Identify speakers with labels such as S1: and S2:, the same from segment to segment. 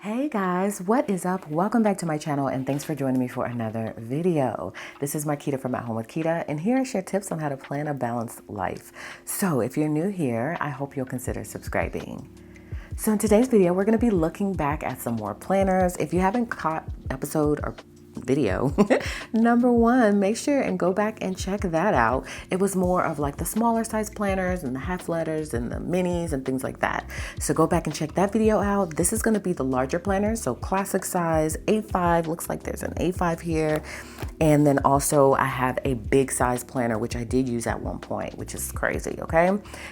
S1: Hey guys, what is up? Welcome back to my channel and thanks for joining me for another video. This is Quita from At Home with Quita, and here I share tips on how to plan a balanced life. So if you're new here, I hope you'll consider subscribing. So in today's video, we're going to be looking back at some more planners. If you haven't caught episode or video number 1, make sure and go back and check that out. It was more of like the smaller size planners and the half letters and the minis and things like that. So go back and check that video out. This is going to be the larger planners, so classic size A5. Looks like there's an A5 here, and then also I have a big size planner which I did use at one point, which is crazy. Okay,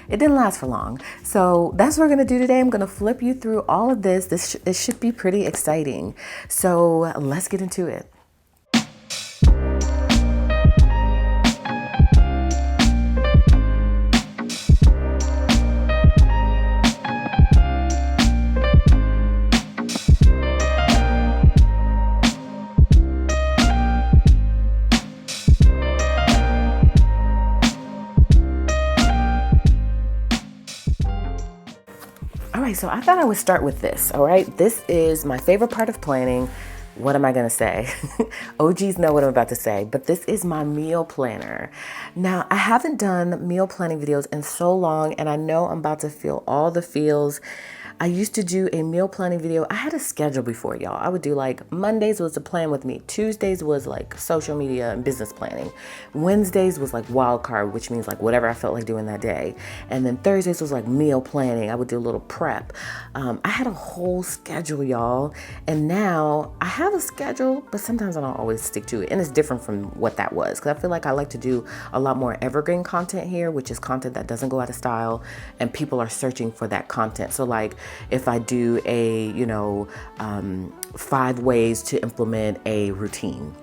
S1: it didn't last for long, so that's what we're going to do today. I'm going to flip you through all of this. It should be pretty exciting, so let's get into it. All right, so I thought I would start with this. All right, this is my favorite part of planning. What am I gonna say? OGs know what I'm about to say, but this is my meal planner. Now, I haven't done meal planning videos in so long, and I know I'm about to feel all the feels. I used to do a meal planning video. I had a schedule before, y'all. I would do like Mondays was the plan with me. Tuesdays was like social media and business planning. Wednesdays was like wild card, which means like whatever I felt like doing that day. And then Thursdays was like meal planning. I would do a little prep. I had a whole schedule, y'all. And now I have a schedule, but sometimes I don't always stick to it. And it's different from what that was, because I feel like I like to do a lot more evergreen content here, which is content that doesn't go out of style and people are searching for that content. So like, if I do a, 5 ways to implement a routine,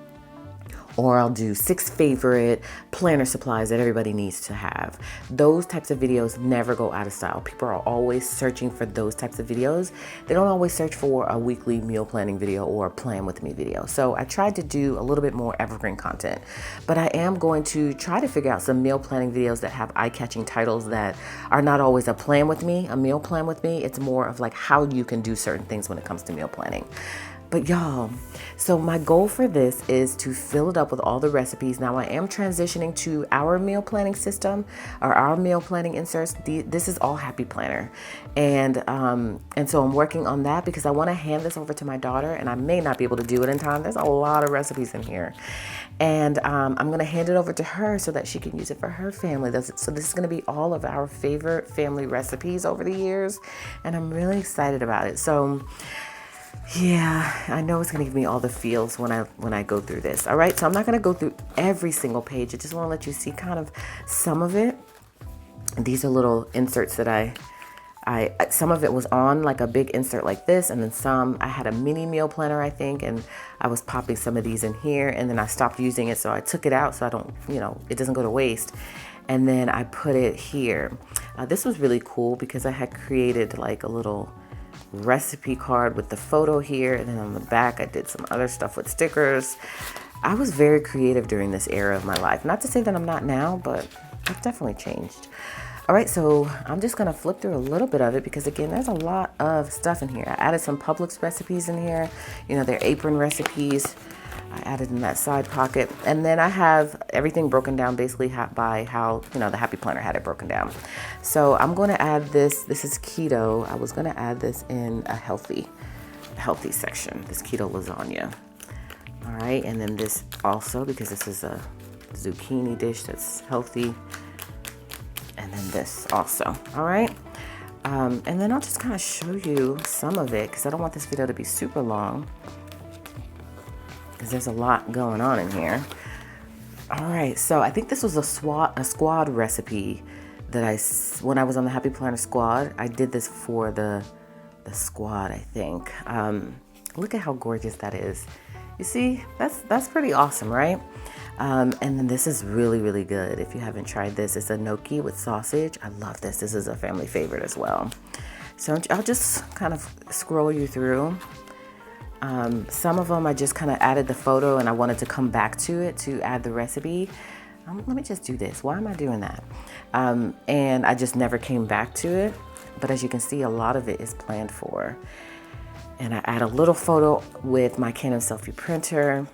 S1: or I'll do 6 favorite planner supplies that everybody needs to have. Those types of videos never go out of style. People are always searching for those types of videos. They don't always search for a weekly meal planning video or a plan with me video. So I tried to do a little bit more evergreen content, but I am going to try to figure out some meal planning videos that have eye-catching titles that are not always a plan with me, a meal plan with me. It's more of like how you can do certain things when it comes to meal planning. But y'all, so my goal for this is to fill it up with all the recipes. Now I am transitioning to our meal planning system, or our meal planning inserts. This is all Happy Planner. And so I'm working on that because I want to hand this over to my daughter, and I may not be able to do it in time. There's a lot of recipes in here. And I'm going to hand it over to her so that she can use it for her family. So this is going to be all of our favorite family recipes over the years. And I'm really excited about it. So yeah, I know it's going to give me all the feels when I go through this. All right, so I'm not going to go through every single page. I just want to let you see kind of some of it. These are little inserts that I some of it was on like a big insert like this, and then some, I had a mini meal planner, I think, and I was popping some of these in here, and then I stopped using it, so I took it out so I don't, it doesn't go to waste. And then I put it here. This was really cool because I had created like a little recipe card with the photo here, and then on the back I did some other stuff with stickers. I was very creative during this era of my life. Not to say that I'm not now, but I've definitely changed. All right, so I'm just gonna flip through a little bit of it because again, there's a lot of stuff in here. I added some Publix recipes in here, their apron recipes. I added in that side pocket, and then I have everything broken down basically by how the Happy Planner had it broken down. So I'm going to add this. This is keto. I was going to add this in a healthy section. This keto lasagna. All right, and then this also because this is a zucchini dish that's healthy, and then this also. All right, and then I'll just kind of show you some of it because I don't want this video to be super long, because there's a lot going on in here. All right, so I think this was a squad recipe that when I was on the Happy Planner squad, I did this for the squad, I think. Look at how gorgeous that is. You see, that's pretty awesome, right? And then this is really, really good. If you haven't tried this, it's a gnocchi with sausage. I love this. This is a family favorite as well. So I'll just kind of scroll you through. Some of them I just kind of added the photo and I wanted to come back to it to add the recipe. Let me just do this. Why am I doing that? And I just never came back to it. But as you can see, a lot of it is planned for. And I add a little photo with my Canon selfie printer.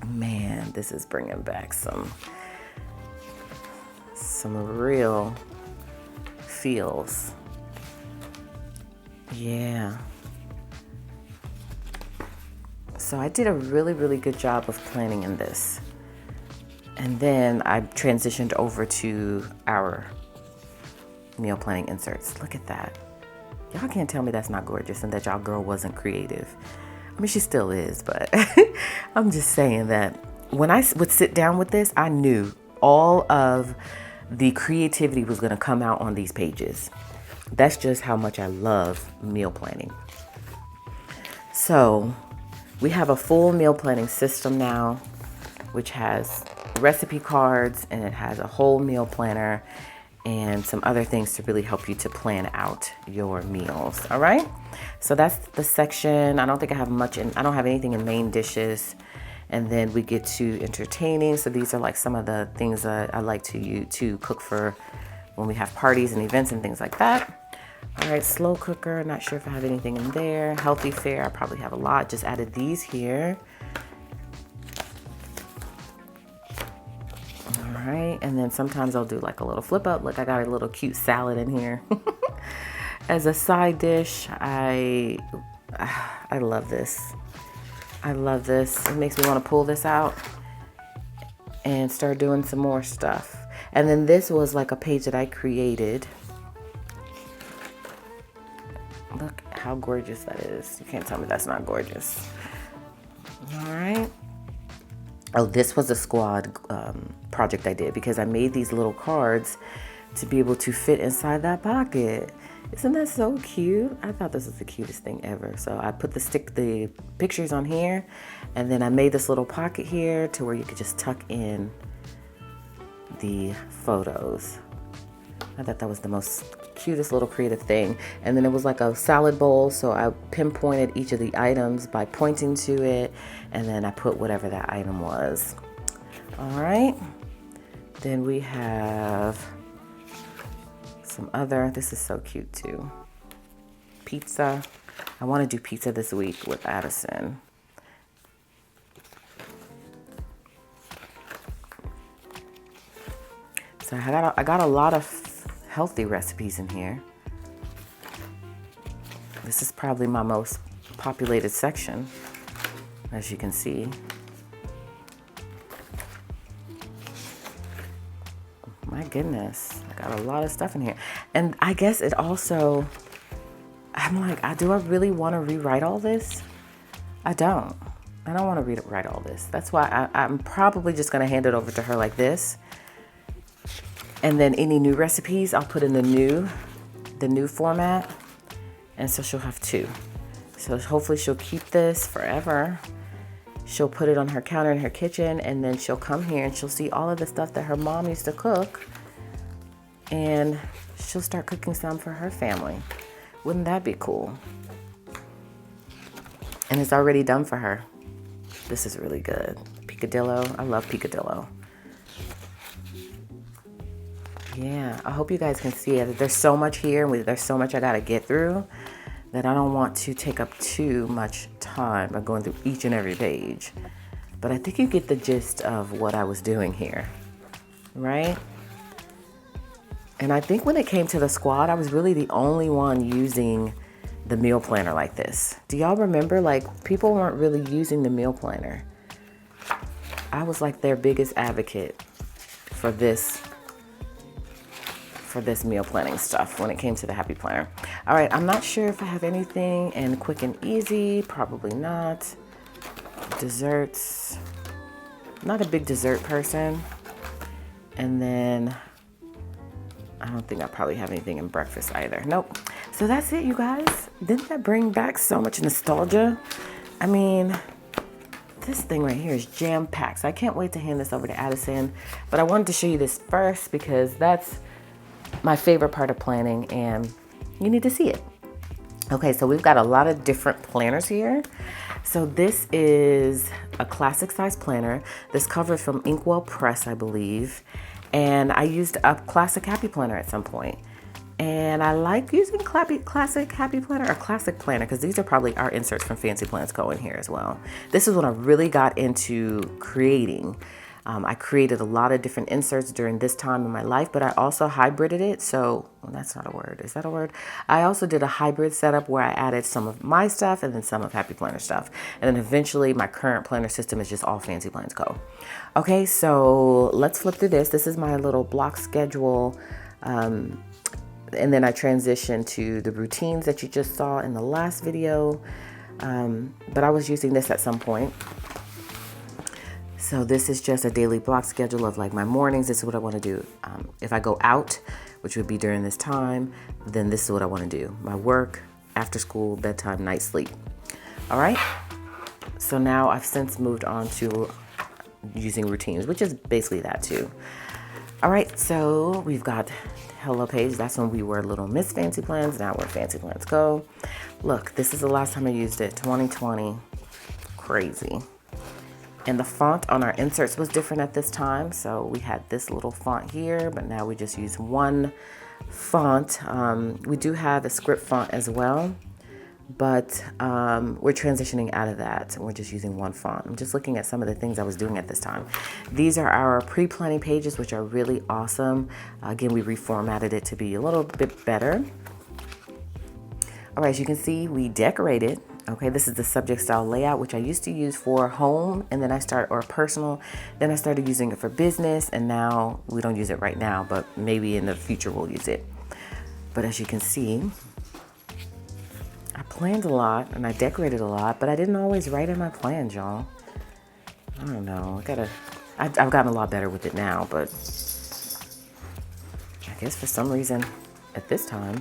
S1: Man, this is bringing back some real feels. Yeah. So I did a really good job of planning in this. And then I transitioned over to our meal planning inserts. Look at that. Y'all can't tell me that's not gorgeous and that y'all girl wasn't creative. I mean, she still is, but I'm just saying that when I would sit down with this, I knew all of the creativity was going to come out on these pages. That's just how much I love meal planning. So we have a full meal planning system now, which has recipe cards, and it has a whole meal planner and some other things to really help you to plan out your meals. All right. So that's the section. I don't think I have much in, I don't have anything in main dishes. And then we get to entertaining. So these are like some of the things that I like to cook for when we have parties and events and things like that. All right, slow cooker. Not sure if I have anything in there. Healthy fare. I probably have a lot. Just added these here. All right, and then sometimes I'll do like a little flip up. Look, I got a little cute salad in here. As a side dish, I love this. I love this. It makes me want to pull this out and start doing some more stuff. And then this was like a page that I created. Look how gorgeous that is. You can't tell me that's not gorgeous. All right. Oh, this was a squad project I did because I made these little cards to be able to fit inside that pocket. Isn't that so cute? I thought this was the cutest thing ever. So I put the pictures on here, and then I made this little pocket here to where you could just tuck in the photos. I thought that was the most cutest little creative thing. And then it was like a salad bowl, so I pinpointed each of the items by pointing to it, and then I put whatever that item was. All right, then we have some other, this is so cute too, pizza. I want to do pizza this week with Addison. So I got a lot of healthy recipes in here. This is probably my most populated section, as you can see. My goodness, I got a lot of stuff in here. And I guess it also, I'm like, do I really want to rewrite all this? I don't want to rewrite all this. That's why I'm probably just going to hand it over to her like this. And then any new recipes, I'll put in the new format. And so she'll have two. So hopefully she'll keep this forever. She'll put it on her counter in her kitchen, and then she'll come here and she'll see all of the stuff that her mom used to cook, and she'll start cooking some for her family. Wouldn't that be cool? And it's already done for her. This is really good. Picadillo. I love picadillo. Yeah, I hope you guys can see it. There's so much here, and there's so much I gotta get through that I don't want to take up too much time by going through each and every page. But I think you get the gist of what I was doing here, right? And I think when it came to the squad, I was really the only one using the meal planner like this. Do y'all remember, like, people weren't really using the meal planner? I was like their biggest advocate for this meal planning stuff when it came to the Happy Planner. All right, I'm not sure if I have anything in quick and easy. Probably not. Desserts. Not a big dessert person. And then I don't think I probably have anything in breakfast either. Nope. So that's it, you guys. Didn't that bring back so much nostalgia? I mean, this thing right here is jam-packed. So I can't wait to hand this over to Addison. But I wanted to show you this first because that's my favorite part of planning, and you need to see it. Okay, so we've got a lot of different planners here. So this is a classic size planner. This cover's from Inkwell Press, I believe. And I used a classic Happy Planner at some point. And I like using classic Happy Planner or Classic Planner because these are probably our inserts from Fancy Plans Go in here as well. This is when I really got into creating. I created a lot of different inserts during this time in my life, but I also hybrided it. So, well, that's not a word. Is that a word? I also did a hybrid setup where I added some of my stuff and then some of Happy Planner stuff. And then eventually my current planner system is just all Fancy Plans Go. Okay, so let's flip through this. This is my little block schedule. And then I transitioned to the routines that you just saw in the last video. But I was using this at some point. So this is just a daily block schedule of like my mornings. This is what I want to do. If I go out, which would be during this time, then this is what I want to do. My work, after school, bedtime, night sleep. All right. So now I've since moved on to using routines, which is basically that too. All right. So we've got Hello page. That's when we were Little Miss Fancy Plans. Now we're Fancy Plans Go. Look, this is the last time I used it. 2020. Crazy. And the font on our inserts was different at this time. So we had this little font here, but now we just use one font. We do have a script font as well, but we're transitioning out of that. And we're just using one font. I'm just looking at some of the things I was doing at this time. These are our pre-planning pages, which are really awesome. Again, we reformatted it to be a little bit better. All right, as you can see, we decorated. Okay, this is the subject style layout, which I used to use for home, and then or personal. Then I started using it for business, and now we don't use it right now, but maybe in the future we'll use it. But as you can see, I planned a lot and I decorated a lot, but I didn't always write in my plans, y'all. I don't know. I've gotten a lot better with it now, but I guess for some reason at this time,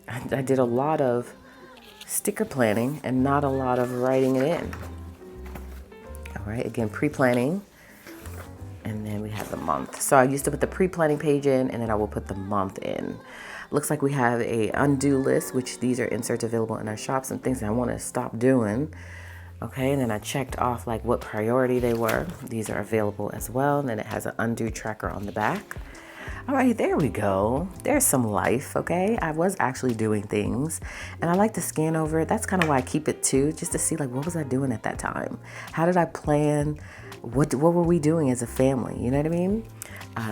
S1: I did a lot of sticker planning and not a lot of writing it in. All right, again, pre-planning, and then we have the month. So I used to put the pre-planning page in, and then I will put the month in. Looks like we have a undo list, which these are inserts available in our shops and things that I want to stop doing. Okay, and then I checked off like what priority they were. These are available as well, and then it has an undo tracker on the back. All right, there we go. There's some life, okay? I was actually doing things, and I like to scan over it. That's kind of why I keep it too, just to see like what was I doing at that time? How did I plan? What were we doing as a family? You know what I mean?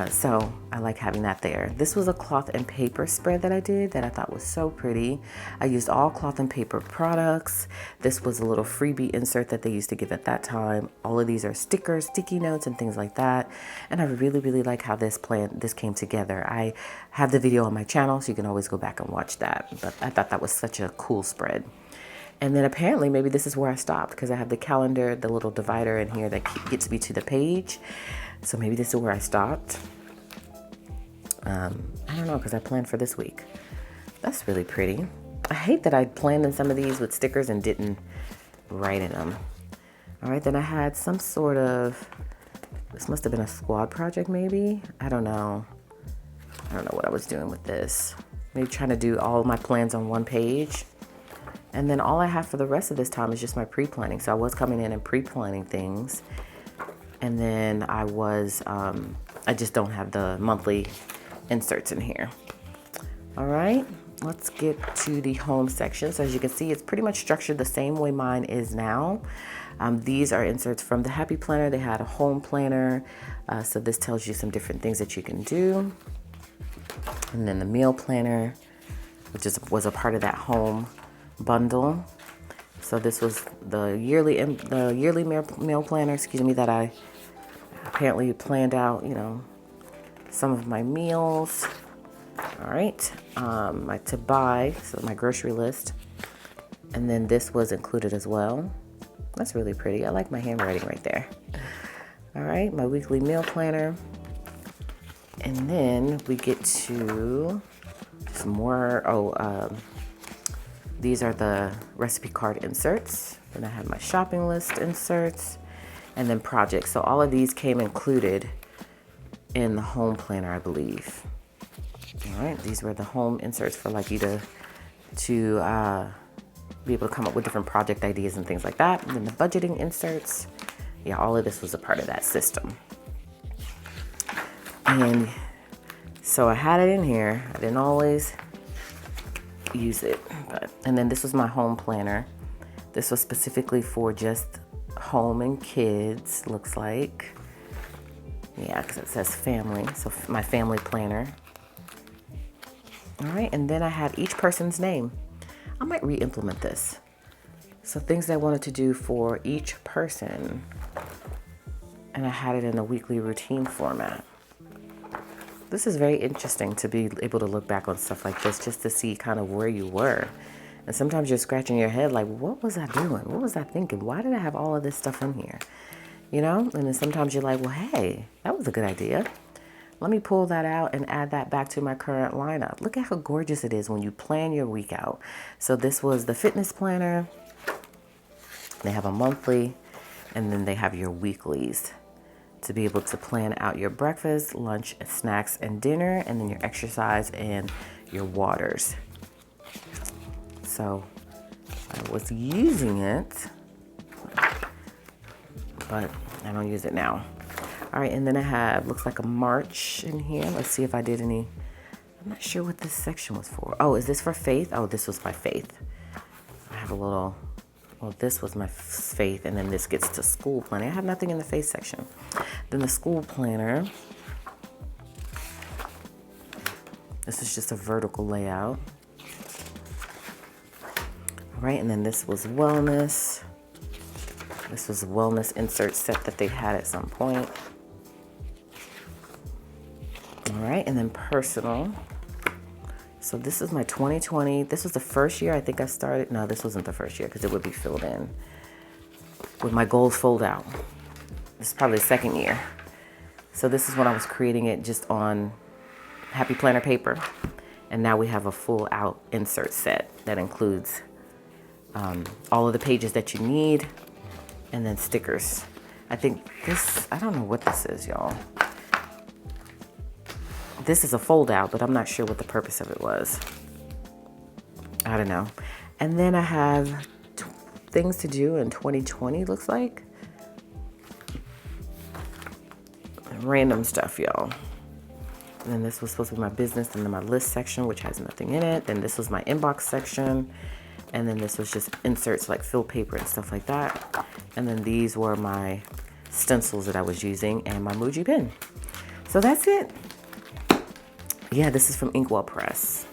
S1: So I like having that there. This was a cloth and paper spread that I did that I thought was so pretty. I used all cloth and paper products. This was a little freebie insert that they used to give at that time. All of these are stickers, sticky notes, and things like that. And I really, really like how this came together. I have the video on my channel, so you can always go back and watch that. But I thought that was such a cool spread. And then apparently maybe this is where I stopped because I have the calendar, the little divider in here that gets me to the page. So maybe this is where I stopped. I don't know because I planned for this week. That's really pretty. I hate that I planned in some of these with stickers and didn't write in them. All right, then I had some sort of, this must have been a squad project maybe. I don't know what I was doing with this. Maybe trying to do all my plans on one page. And then all I have for the rest of this time is just my pre-planning. So I was coming in and pre-planning things. And then I just don't have the monthly inserts in here. All right, let's get to the home section. So as you can see, it's pretty much structured the same way mine is now. These are inserts from the Happy Planner. They had a home planner. So this tells you some different things that you can do. And then the meal planner, which was a part of that home bundle. So this was the yearly meal planner, that I apparently planned out, some of my meals. All right, my to buy, so my grocery list. And then this was included as well. That's really pretty. I like my handwriting right there. All right, my weekly meal planner. And then we get to some more, these are the recipe card inserts. Then I have my shopping list inserts and then projects. So all of these came included in the home planner, I believe. All right, these were the home inserts for like you to be able to come up with different project ideas and things like that. And then the budgeting inserts. Yeah, all of this was a part of that system. And So I had it in here. I didn't always use it, and then this was my home planner. This was specifically for just home and kids, looks like. Yeah, because it says family, so my family planner. All right, and then I had each person's name. I might re-implement this. So things that I wanted to do for each person, and I had it in a weekly routine format. This is very interesting to be able to look back on stuff like this, just to see kind of where you were. And sometimes you're scratching your head like, what was I doing? What was I thinking? Why did I have all of this stuff in here? You know? And then sometimes you're like, well, hey, that was a good idea. Let me pull that out and add that back to my current lineup. Look at how gorgeous it is when you plan your week out. So this was the fitness planner. They have a monthly, and then they have your weeklies to be able to plan out your breakfast, lunch, snacks, and dinner, and then your exercise and your waters. So I was using it, but I don't use it now. All right, and then I have, looks like a March in here. Let's see if I did any, I'm not sure what this section was for. Oh, is this for faith? Oh, this was my faith. I have a little, well, this was my faith, and then this gets to school planning. I have nothing in the faith section. Then the school planner. This is just a vertical layout. All right, and then this was wellness. This was a wellness insert set that they had at some point. All right, and then personal. So this is my 2020. This was the first year I think I started. No, this wasn't the first year because it would be filled in with my goals fold out. This is probably the second year. So this is when I was creating it just on Happy Planner paper. And now we have a full out insert set that includes all of the pages that you need, and then stickers. I think this, I don't know what this is, y'all. This is a fold out, but I'm not sure what the purpose of it was. I don't know. And then I have things to do in 2020, looks like. Random stuff, y'all. And then this was supposed to be my business, and then my list section, which has nothing in it. Then this was my inbox section. And then this was just inserts like fill paper and stuff like that. And then these were my stencils that I was using and my Muji pen. So that's it. Yeah, this is from Inkwell Press.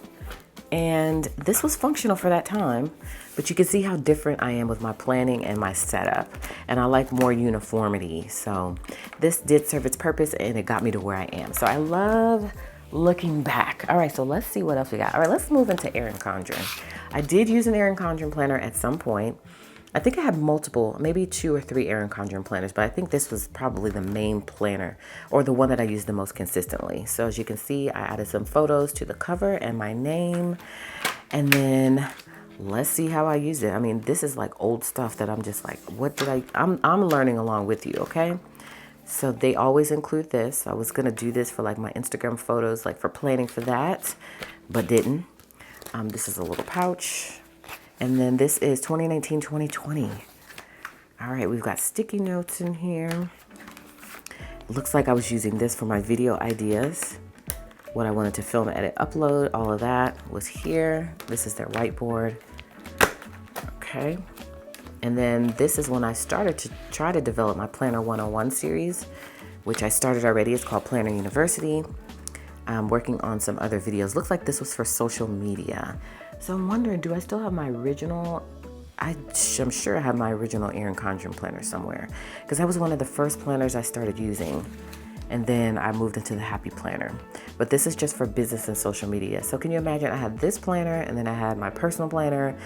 S1: And this was functional for that time, but you can see how different I am with my planning and my setup. And I like more uniformity. So this did serve its purpose, and it got me to where I am. So I love looking back. All right, so let's see what else we got. All right, let's move into Erin Conjuring. I did use an Erin Conjuring planner at some point. I think I had multiple, maybe 2 or 3 Erin Conjuring planners, but I think this was probably the main planner, or the one that I used the most consistently. So as you can see, I added some photos to the cover and my name, and then let's see how I use it. I mean, this is like old stuff that I'm just like, what did I'm learning along with you, okay? So they always include this. I was gonna do this for like my Instagram photos, like for planning for that, but didn't. This is a little pouch. And then this is 2019-2020. All right, we've got sticky notes in here. Looks like I was using this for my video ideas. What I wanted to film, edit, upload, all of that was here. This is their whiteboard. Okay. And then this is when I started to try to develop my Planner 101 series, which I started already. It's called Planner University. I'm working on some other videos. Looks like this was for social media. So I'm wondering, do I still have my original? I'm sure I have my original Erin Conjuring planner somewhere, because that was one of the first planners I started using. And then I moved into the Happy Planner. But this is just for business and social media. So can you imagine, I had this planner, and then I had my personal planner.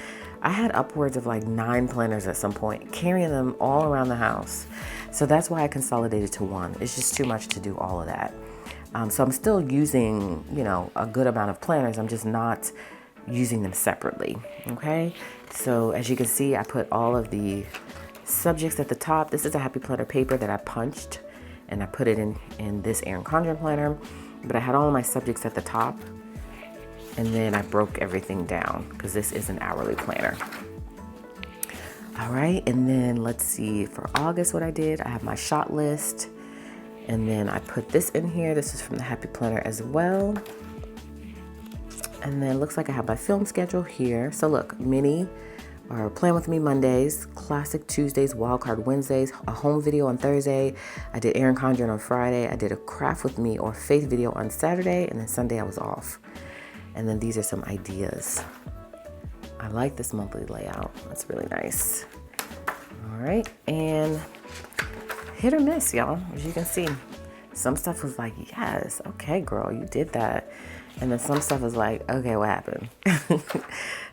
S1: I had upwards of like 9 planners at some point, carrying them all around the house. So that's why I consolidated to one. It's just too much to do all of that. So I'm still using, you know, a good amount of planners. I'm just not using them separately, okay? So as you can see, I put all of the subjects at the top. This is a Happy Planner paper that I punched, and I put it in this Erin Conjuring planner, but I had all of my subjects at the top, and then I broke everything down because this is an hourly planner. All right, and then let's see, for August what I did, I have my shot list, And then I put this in here. This is from the Happy Planner as well. And then it looks like I have my film schedule here. So look, mini or Plan With Me Mondays, Classic Tuesdays, Wildcard Wednesdays, a home video on Thursday. I did Aaron Conjuring on Friday. I did a craft with me or faith video on Saturday. And then Sunday I was off. And then these are some ideas. I like this monthly layout. That's really nice. All right. And hit or miss, y'all, as you can see. Some stuff was like, yes, okay, girl, you did that. And then some stuff was like, okay, what happened?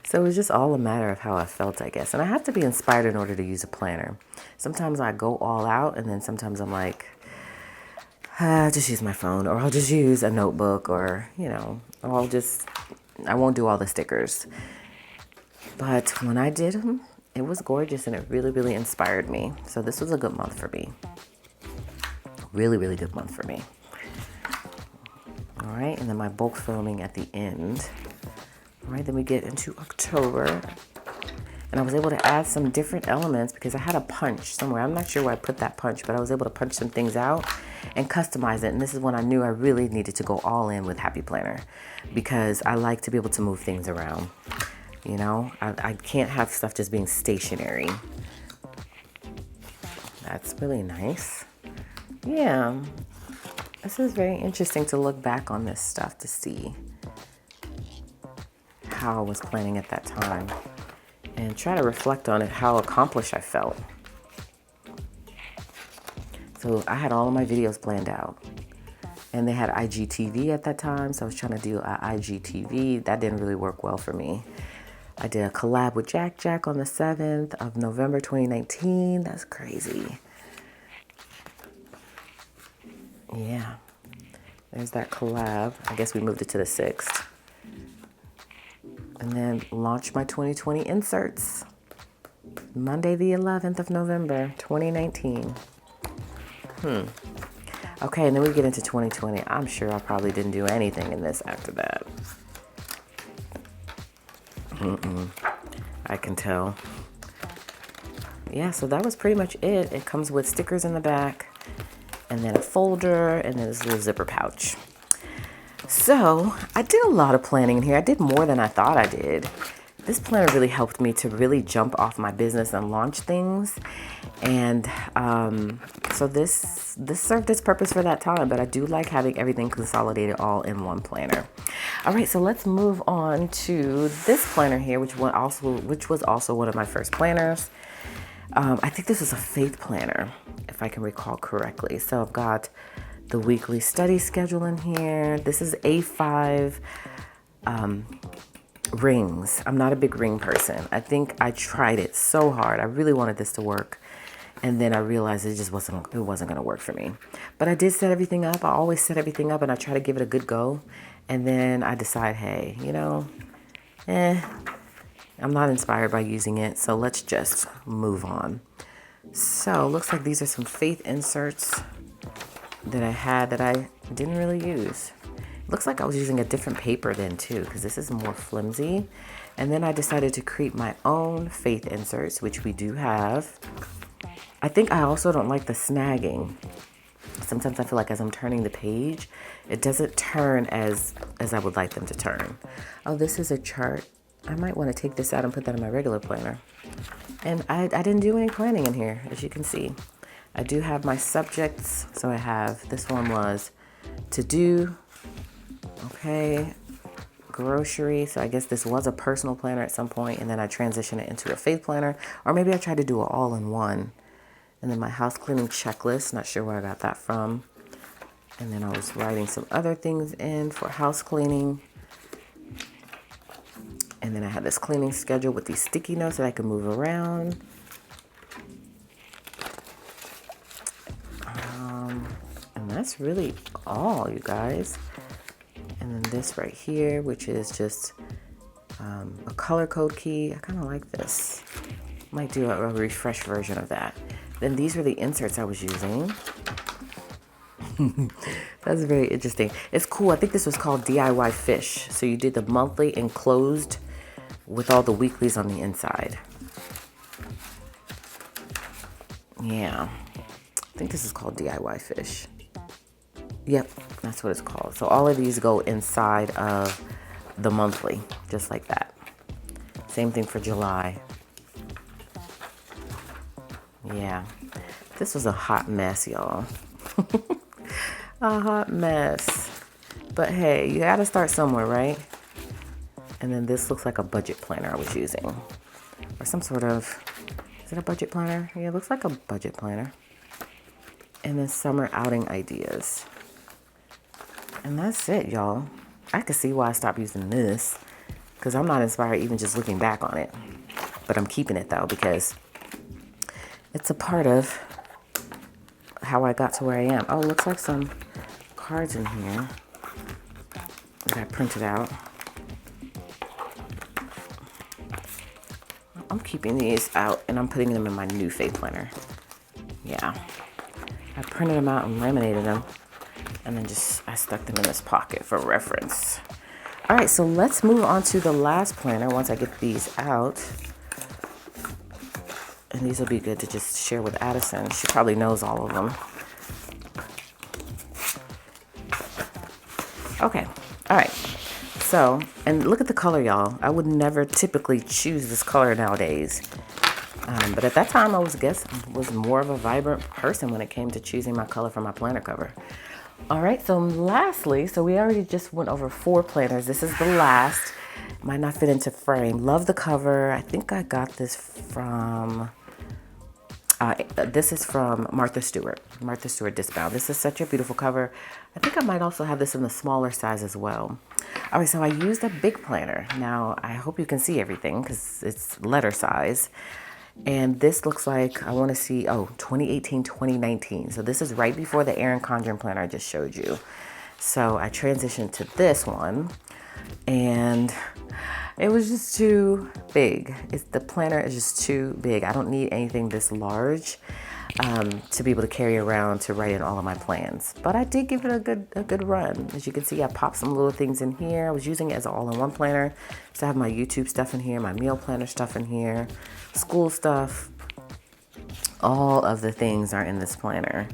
S1: So it was just all a matter of how I felt, I guess. And I have to be inspired in order to use a planner. Sometimes I go all out, and then sometimes I'm like, I'll just use my phone, or I'll just use a notebook, or, you know, I won't do all the stickers. But when I did them, it was gorgeous, and it really, really inspired me. So this was a good month for me. Really, really good month for me. All right, and then my bulk filming at the end. All right, then we get into October. And I was able to add some different elements because I had a punch somewhere. I'm not sure where I put that punch, but I was able to punch some things out and customize it. And this is when I knew I really needed to go all in with Happy Planner because I like to be able to move things around. You know, I can't have stuff just being stationary. That's really nice. Yeah, this is very interesting to look back on this stuff to see how I was planning at that time and try to reflect on it, how accomplished I felt. So I had all of my videos planned out and they had IGTV at that time. So I was trying to do an IGTV. That didn't really work well for me. I did a collab with Jack on the 7th of November 2019. That's crazy. Yeah, there's that collab. I guess we moved it to the 6th. And then launched my 2020 inserts. Monday the 11th of November, 2019. Okay, and then we get into 2020. I'm sure I probably didn't do anything in this after that. I can tell. Yeah, so that was pretty much it. It comes with stickers in the back, and then a folder, and then this little zipper pouch. So I did a lot of planning in here. I did more than I thought I did. This planner really helped me to really jump off my business and launch things. And so this served its purpose for that time, but I do like having everything consolidated all in one planner. All right, so let's move on to this planner here, which was also one of my first planners. I think this is a faith planner, if I can recall correctly. So I've got the weekly study schedule in here. This is A5 rings. I'm not a big ring person. I think I tried it so hard. I really wanted this to work. And then I realized it wasn't going to work for me. But I did set everything up. I always set everything up and I try to give it a good go. And then I decide, hey, you know, I'm not inspired by using it. So let's just move on. So looks like these are some faith inserts that I had that I didn't really use. Looks like I was using a different paper then too, because this is more flimsy. And then I decided to create my own faith inserts, which we do have. I think I also don't like the snagging. Sometimes I feel like as I'm turning the page, it doesn't turn as I would like them to turn. Oh, this is a chart. I might want to take this out and put that in my regular planner. And I didn't do any planning in here, as you can see. I do have my subjects. So I have, this one was to do, okay, grocery. So I guess this was a personal planner at some point, and then I transitioned it into a faith planner, or maybe I tried to do it all in one. And then my house cleaning checklist, not sure where I got that from. And then I was writing some other things in for house cleaning. And then I had this cleaning schedule with these sticky notes that I could move around. And that's really all, you guys. And then this right here, which is just a color code key. I kind of like this. Might do a refresh version of that. Then these were the inserts I was using. That's very interesting. It's cool. I think this was called DIY Fish. So you did the monthly enclosed with all the weeklies on the inside. Yeah. I think this is called DIY Fish. Yep, that's what it's called. So all of these go inside of the monthly, just like that. Same thing for July. Yeah, this was a hot mess, y'all. A hot mess. But hey, you gotta start somewhere, right? And then this looks like a budget planner I was using. Or some sort of, is it a budget planner? Yeah, it looks like a budget planner. And then summer outing ideas. And that's it, y'all. I can see why I stopped using this, because I'm not inspired even just looking back on it. But I'm keeping it though, because it's a part of how I got to where I am. Oh, looks like some cards in here that I printed out. I'm keeping these out and I'm putting them in my new Faith planner. Yeah. I printed them out and laminated them. And then I stuck them in this pocket for reference. All right, so let's move on to the last planner once I get these out. And these will be good to just share with Addison. She probably knows all of them. Okay, all right. So, and look at the color, y'all. I would never typically choose this color nowadays. But at that time, I was more of a vibrant person when it came to choosing my color for my planner cover. All right, so lastly, so we already just went over 4 planners. This is the last. Might not fit into frame. Love the cover. I think I got this from, this is from Martha Stewart Discbound. This is such a beautiful cover. I think I might also have this in the smaller size as well. All right, so I used a big planner. Now, I hope you can see everything because it's letter size. And this looks like, I want to see, 2018, 2019. So this is right before the Erin Conjuring planner I just showed you. So I transitioned to this one and it was just too big. The planner is just too big. I don't need anything this large to be able to carry around to write in all of my plans. But I did give it a good run. As you can see, I popped some little things in here. I was using it as an all-in-one planner. So I have my YouTube stuff in here, my meal planner stuff in here, school stuff. All of the things are in this planner.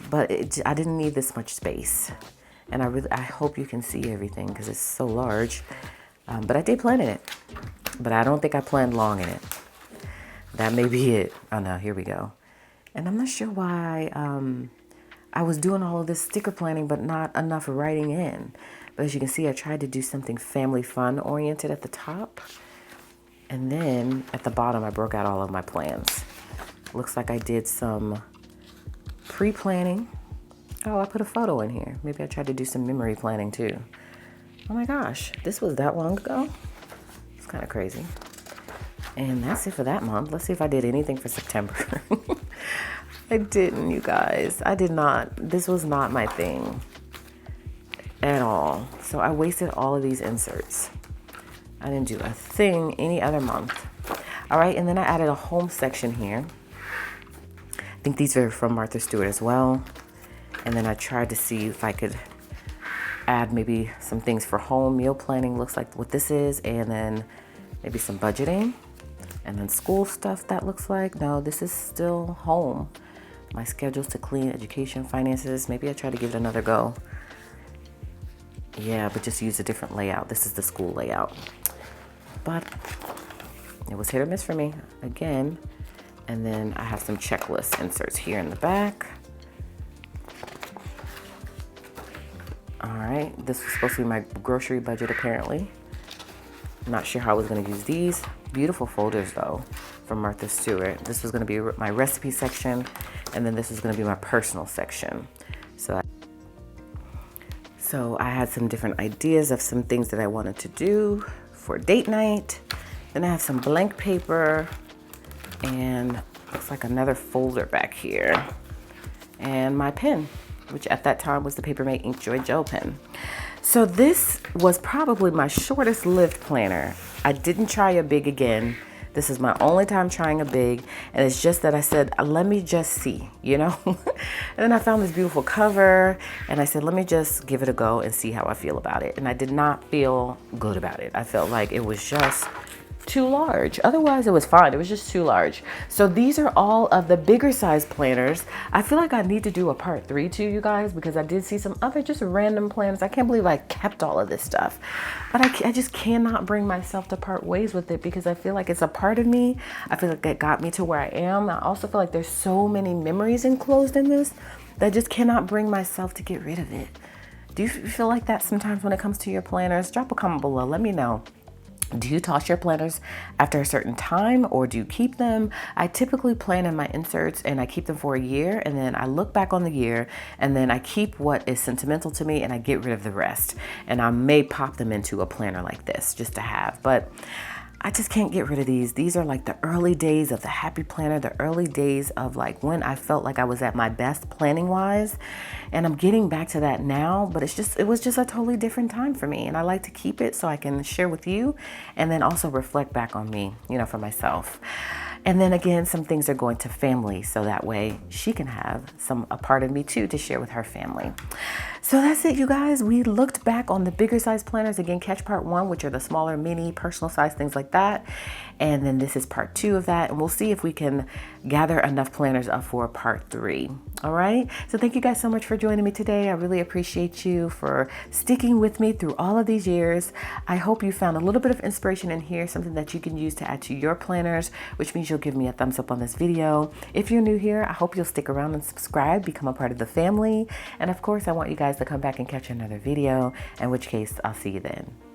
S1: But I didn't need this much space. And I hope you can see everything because it's so large. But I did plan in it. But I don't think I planned long in it. That may be it. Oh no, here we go. And I'm not sure why I was doing all of this sticker planning, but not enough writing in. But as you can see, I tried to do something family fun oriented at the top. And then at the bottom, I broke out all of my plans. Looks like I did some pre-planning. Oh, I put a photo in here. Maybe I tried to do some memory planning too. Oh my gosh, this was that long ago? It's kind of crazy. And that's it for that month. Let's see if I did anything for September. I didn't, you guys. I did not. This was not my thing at all. So I wasted all of these inserts. I didn't do a thing any other month. All right, and then I added a home section here. I think these are from Martha Stewart as well. And then I tried to see if I could add maybe some things for home. Meal planning looks like what this is. And then maybe some budgeting. And then school stuff, that looks like. No, this is still home. My schedules to clean, education, finances. Maybe I try to give it another go. Yeah, but just use a different layout. This is the school layout. But it was hit or miss for me again. And then I have some checklist inserts here in the back. All right, this was supposed to be my grocery budget apparently. Not sure how I was gonna use these. Beautiful folders though from Martha Stewart. This was gonna be my recipe section, and then this is gonna be my personal section. So I had some different ideas of some things that I wanted to do for date night. Then I have some blank paper and looks like another folder back here. And my pen, which at that time was the Papermate Inkjoy Gel pen. So this was probably my shortest lived planner. I didn't try a big again. This is my only time trying a big, and it's just that I said, let me just see, you know? And then I found this beautiful cover, and I said, let me just give it a go and see how I feel about it. And I did not feel good about it. I felt like it was just too large. Otherwise it was fine. It was just too large. So these are all of the bigger size planners. I feel like I need to do a part 3 too, you guys, because I did see some other just random planners. I can't believe I kept all of this stuff, but I just cannot bring myself to part ways with it because I feel like it's a part of me. I feel like it got me to where I am. I also feel like there's so many memories enclosed in this that I just cannot bring myself to get rid of it. Do you feel like that sometimes when it comes to your planners? Drop a comment below. Let me know. Do you toss your planners after a certain time or do you keep them? I typically plan in my inserts and I keep them for a year, and then I look back on the year and then I keep what is sentimental to me and I get rid of the rest. And I may pop them into a planner like this just to have, but I just can't get rid of these. These are like the early days of the happy planner, the early days of like when I felt like I was at my best planning wise. And I'm getting back to that now, but it was just a totally different time for me. And I like to keep it so I can share with you and then also reflect back on me, you know, for myself. And then again, some things are going to family, so that way she can have a part of me too to share with her family. So that's it, you guys. We looked back on the bigger size planners. Again, catch part 1, which are the smaller, mini, personal size, things like that. And then this is part 2 of that. And we'll see if we can gather enough planners up for part 3. All right. So thank you guys so much for joining me today. I really appreciate you for sticking with me through all of these years. I hope you found a little bit of inspiration in here, something that you can use to add to your planners, which means you'll give me a thumbs up on this video. If you're new here, I hope you'll stick around and subscribe, become a part of the family. And of course, I want you guys to come back and catch another video, in which case I'll see you then.